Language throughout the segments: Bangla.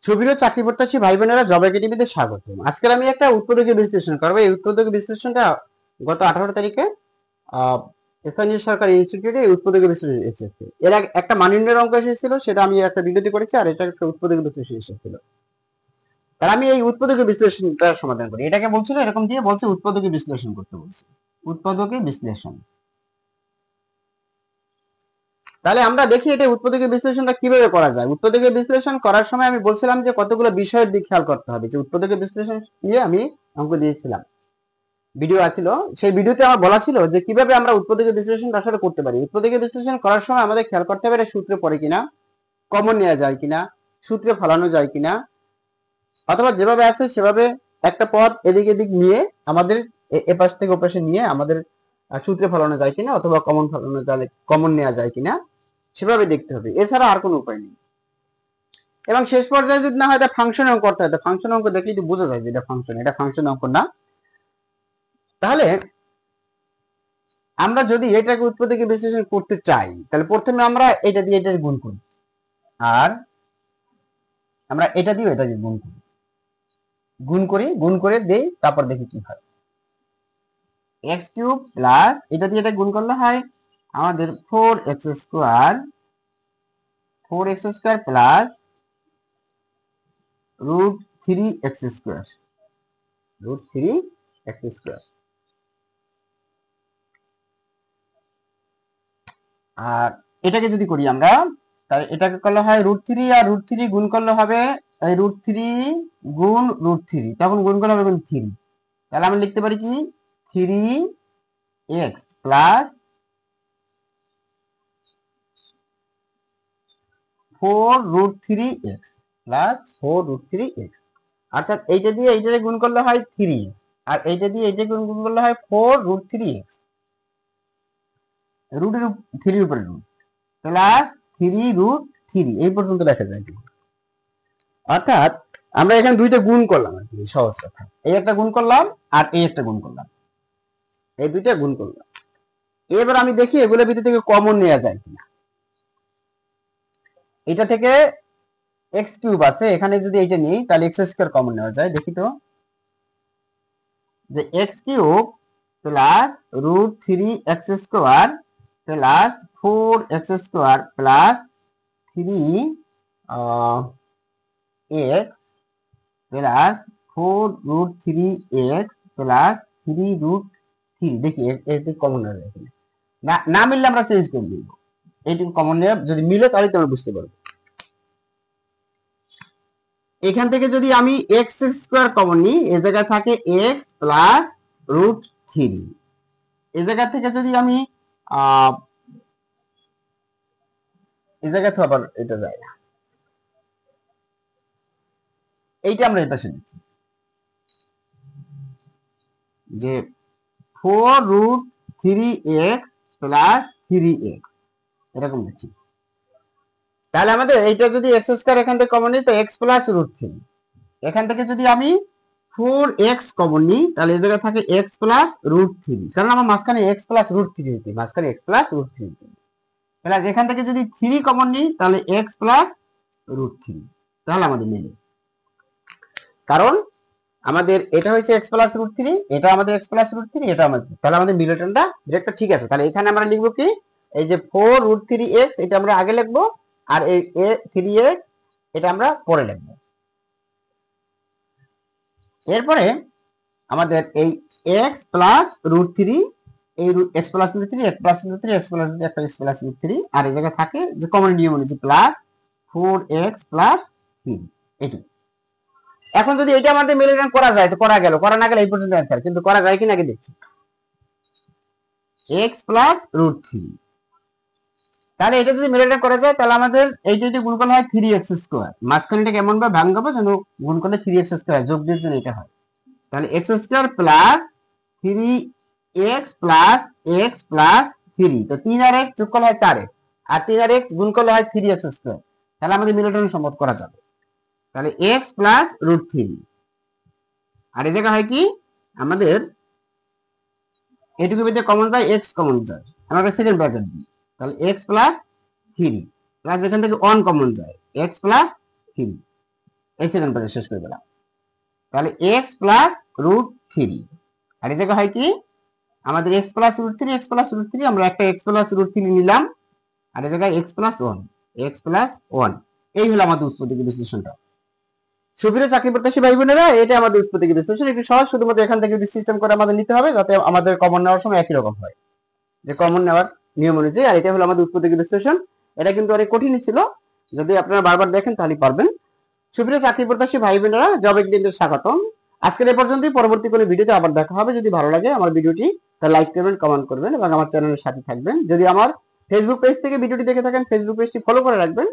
সুপ্রিয় চাকরি প্রত্যাশী ভাই বোনেরা, জব একাডেমিতে স্বাগতম। আজকে আমি একটা উৎপাদকী বিশ্লেষণ করবো। এই উৎপাদকী বিশ্লেষণটা গত 18 তারিখে স্থানীয় সরকারি ইনস্টিটিউটে উৎপাদকী বিশ্লেষণ এসেছে। এর আগে একটা মানদণ্ডের অঙ্ক এসেছিল, সেটা আমি একটা ভিডিওতে করেছি, আর এটা একটা উৎপাদকী বিশ্লেষণ এসেছিল। তার আমি এই উৎপাদকী বিশ্লেষণটা সমাধান করি। এটাকে বলছিল এরকম দিয়ে বলছে উৎপাদকী বিশ্লেষণ করতে বলছে, উৎপাদকী বিশ্লেষণ। তাহলে আমরা দেখি এটা উৎপাদকী বিশ্লেষণটা কিভাবে করা যায়। উৎপাদকী বিশ্লেষণ করার সময় আমি বলছিলাম যে কতগুলো বিষয়ের দিক খেয়াল করতে হবে। যে উৎপাদকী বিশ্লেষণ নিয়ে আমি অঙ্ক দিয়েছিলাম, ভিডিও আছিল, সেই ভিডিওতে আমার বলা ছিল যে কিভাবে আমরা উৎপাদকী বিশ্লেষণটা আসলে করতে পারি। উৎপাদকী বিশ্লেষণ করার সময় আমাদের খেয়াল করতে হবে এটা সূত্রে পড়ে কিনা, কমন নেওয়া যায় কিনা, সূত্রে ফলানো যায় কিনা, অথবা যেভাবে আছে সেভাবে একটা পথ এদিক এদিক নিয়ে আমাদের এপাশ থেকে ওপাশে নিয়ে আমাদের সূত্রে ফলানো যায় কিনা, অথবা কমন ফলানো যায়, কমন নেওয়া যায় কিনা, সেভাবে দেখতে হবে। এছাড়া আর কোনো উপায় নেই। এবং শেষ পর্যায়ে যদি না হয় এটা ফাংশন অঙ্ক করতে হয়। ফাংশন অঙ্ক দেখলে যদি বোঝা যায় যে এটা ফাংশন, এটা ফাংশন অঙ্ক না। তাহলে আমরা যদি এটাকে উৎপাদকী বিশ্লেষণ করতে চাই, তাহলে প্রথমে আমরা এটা দিয়ে এটা গুণ করি, আর আমরা এটা দিয়ে এটা দিয়ে গুণ করে দেই, তারপর দেখি কি হয়। এক্স কিউব প্লাস এটা দিয়ে এটা গুণ করলে হয় আমাদের 4x² প্লাস √3x²। আর এটাকে যদি করি আমরা, তাহলে এটাকে করলে হয় √3, আর √3 গুণ করলে হবে √3 গুণ √3, তখন গুণ করলে হবে 3। তাহলে আমি লিখতে পারি কি 3x plus 4√3x plus 4√3x। অর্থাৎ এইটা দিয়ে এইটাকে গুণ করলে হয় 3x, আর এইটা দিয়ে এইটা গুণ করলে হয় 4√3x, রুটের 3 উপরে রুট প্লাস 3√3, এই পর্যন্ত লেখা যায়। অর্থাৎ আমরা এখানে দুইটা গুণ করলাম আর কি, সহজ কথা। এই একটা গুণ করলাম আর এই একটা গুণ করলাম, এই দুইটা গুণ করলাম। এবার আমি দেখি এগুলোর ভিতর থেকে কমন নেওয়া যায় কিনা। এটা থেকে x³ আছে, এখানে যদি এইটা নিই তাহলে x² কমন নেওয়া যায়। দেখি তো, যে x³ plus √3x² plus 4x² plus 3x plus 4√3x plus 3√3। দেখি এটি কমন হয়ে যায় না, না মিললে আমরা চেঞ্জ করে দিব। এইটুকু কমন নিয়ে যদি মিলে তাহলে তোমরা বুঝতে পারবে। এখান থেকে যদি আমি x² কমন নিই, এই জায়গায় থাকে x প্লাস √3। এই জায়গা থেকে যদি আমি এই জায়গা থেকে আবার এটা যায় না, এইটা আমরা এই পাশে লিখি যে 4√3x প্লাস 3x, এরকম লিখি। তাহলে আমাদের এইটা যদি x² এখান থেকে কমন নিই তো x প্লাস √3। এখান থেকে যদি আমি 4x কমন নিই তাহলে এই জায়গায় থাকে x প্লাস √3, কারণ আমার মাঝখানে x প্লাস √3 হইতে, মাঝখানে x প্লাস √3 হইতে। প্লাস এখান থেকে যদি 3 কমন নিই তাহলে x প্লাস √3, তাহলে আমাদের মিলে। কারণ আমাদের এটা হচ্ছে x প্লাস √3, এটা আমাদের x প্লাস √3, এটা আমাদের, তাহলে আমাদের মিলেটনটা ডিরেক্টটা ঠিক আছে। তাহলে এখানে আমরা লিখবো কি, এই যে 4√3x এটা আমরা আগে লিখবো, আর এই 3x এটা আমরা পরে লিখবো। এরপরে আমাদের এই x প্লাস √3, এই x plus √3, x plus √3, x plus √3, x plus √3, আর এই জায়গায় থাকে যে কমন নিয়ম অনুযায়ী প্লাস 4x প্লাস 3, এইটুকু। এখন যদি এটা আমাদের মিলিয়ন করা যায় তো করা গেল, করা না গেলে এই পর্যন্ত অ্যান্সার। কিন্তু করা যায় কিনা আগে দেখি। x প্লাস √3, তাহলে এটা যদি মিলিয়ন করা যায় তাহলে আমাদের এই যদি গুণ করলে হয় 3x², মাঝখানেটা কেমন ভাবে ভাঙাবো যেন গুণ করলে 3x² যোগ দিয়ে জন্য এটা হয়। তাহলে x² plus 3x plus x plus 3, তো 3 আর x যোগ করলে হয় 4x, আর 3 আর x গুণ করলে হয় 3x²। তাহলে আমাদের মিলিয়ন সম্মত করা যাবে। তাহলে x প্লাস √3, আর এই জায়গা হয় কি আমাদের এটুকু ভিতরে কমন যায়, x কমন যায়, আমরা সেকেন্ড ব্র্যাকেট দিই। তাহলে x প্লাস 3 প্লাস এখান থেকে 1 কমন যায়, x প্লাস 3 এই সেকেন্ড ব্র্যাকেট শেষ করে দিলাম। তাহলে x প্লাস রুট 3 আর এই জায়গা হয় কি আমাদের x প্লাস রুট 3 আমরা একটা x প্লাস রুট 3 নিলাম আর এই জায়গায় x প্লাস 1 এই হলো আমাদের উৎপত্তিকে বিশ্লেষণটা। সুপ্রিয় চাকরি প্রত্যাশী ভাই বোনেরা, এটা আমাদের উৎপত্তিকে বিশ্লেষণ। একটু সহজ, শুধুমাত্র এখান থেকে সিস্টেম করে আমাদের নিতে হবে যাতে আমাদের কমন নেওয়ার সময় একই রকম হয়, যে কমন নেওয়ার নিয়ম অনুযায়ী। আর এটা হলো আমাদের উৎপত্তিকে বিশ্লেষণ। এটা কিন্তু অনেক কঠিনই ছিল, যদি আপনারা বারবার দেখেন তাহলে পারবেন। সুপ্রিয় চাকরি প্রত্যাশী ভাই বোনেরা, জব এক্সিডেন্টে স্বাগতম। আজকের এই পর্যন্তই, পরবর্তী কোনো ভিডিওতে আবার দেখা হবে। যদি ভালো লাগে আমার ভিডিওটি তাহলে লাইক করবেন, কমেন্ট করবেন এবং আমার চ্যানেলের সাথে থাকবেন। যদি আমার ফেসবুক পেজ থেকে ভিডিওটি দেখে থাকেন, ফেসবুক পেজটি ফলো করে রাখবেন।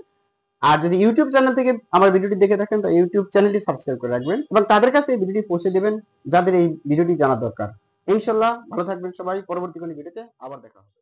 আর যদি ইউটিউব চ্যানেল থেকে আমার ভিডিওটি দেখে থাকেন তো ইউটিউব চ্যানেলটি সাবস্ক্রাইব করে রাখবেন এবং তাদের কাছে এই ভিডিওটি পৌঁছে দেবেন যাদের এই ভিডিওটি জানা দরকার। ইনশাআল্লাহ ভালো থাকবেন সবাই। পরবর্তী কোনো ভিডিওতে আবার দেখা হবে।